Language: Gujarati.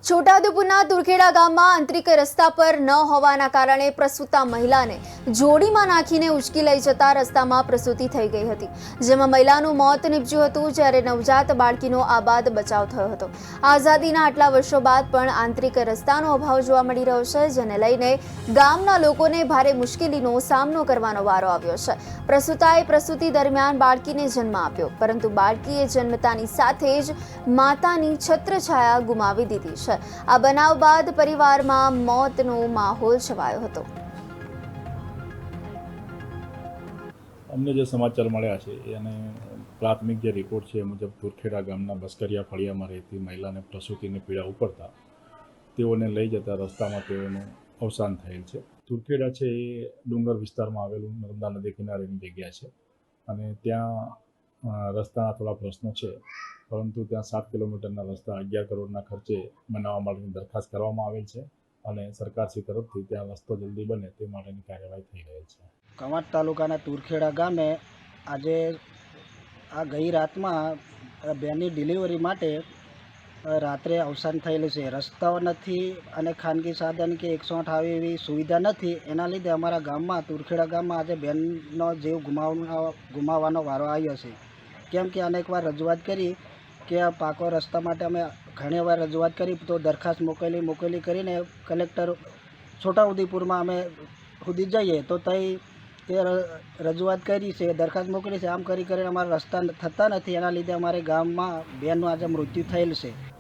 છોટાઉદેપુરના તુરખેડા ગામમાં આંતરિક રસ્તા પર ન હોવાના કારણે પ્રસૂતા મહિલાને જોડીમાં નાખીને ઉંચકી લઈ જતા રસ્તામાં પ્રસૂતિ થઈ ગઈ હતી, જેમાં મહિલાનું મોત નીપજ્યું હતું, જ્યારે નવજાત બાળકીનો આબાદ બચાવ થયો હતો। આઝાદીના આટલા વર્ષો બાદ પણ આંતરિક રસ્તાનો અભાવ જોવા મળી રહ્યો છે, જેને લઈને ગામના લોકોને ભારે મુશ્કેલીનો સામનો કરવાનો વારો આવ્યો છે। પ્રસૂતાએ પ્રસૂતિ દરમિયાન બાળકીને જન્મ આપ્યો, પરંતુ બાળકીએ જન્મતાની સાથે જ માતાની છત્રછાયા ગુમાવી દીધી છે। આ બનાવ બાદ પરિવારમાં મોતનો માહોલ છવાયો હતો। અમને જે સમાચાર મળ્યા છે અને પ્રાથમિક જે રિપોર્ટ છે એ મુજબ તુરખેડા ગામના બસ્કરિયા ફળિયામાં રહેતી મહિલાને પ્રસૂતિની પીડા ઉપડતા તેઓને લઈ જતા રસ્તામાં તેઓનું અવસાન થયેલ છે। તુરખેડા છે એ ડુંગર વિસ્તારમાં આવેલું નર્મદા નદી કિનારેની જગ્યા છે અને ત્યાં રસ્તાના થોડા પ્રશ્નો છે, પરંતુ ત્યાં 7 કિલોમીટરના રસ્તા 11 કરોડના ખર્ચે બનાવવા માટેની દરખાસ્ત કરવામાં આવેલ છે અને સરકારશ્રી તરફથી ત્યાં રસ્તો જલ્દી બને તે માટેની કાર્યવાહી થઈ રહી છે। કવાંટ તાલુકાના તુરખેડા ગામે આજે આ ગઈ રાતમાં બેનની ડિલિવરી માટે રાત્રે અવસાન થયેલું છે। રસ્તાઓ નથી અને ખાનગી સાધન કે 108 આવે એવી સુવિધા નથી, એના લીધે અમારા ગામમાં તુરખેડા ગામમાં આજે બેનનો જીવ ગુમાવવાનો વારો આવ્યો છે। કેમ કે અનેકવાર રજૂઆત કરી કે આ પાકો રસ્તા માટે અમે ઘણીવાર રજૂઆત કરી, તો દરખાસ્ત મોકલી કરીને કલેક્ટર છોટાઉદેપુરમાં અમે સુધી જઈએ તો તે રજૂઆત કરી છે, દરખાસ્ત મોકલી છે, આમ કરીને અમારા રસ્તા થતા નથી, એના લીધે અમારે ગામમાં બેનનું આજે મૃત્યુ થયેલ છે।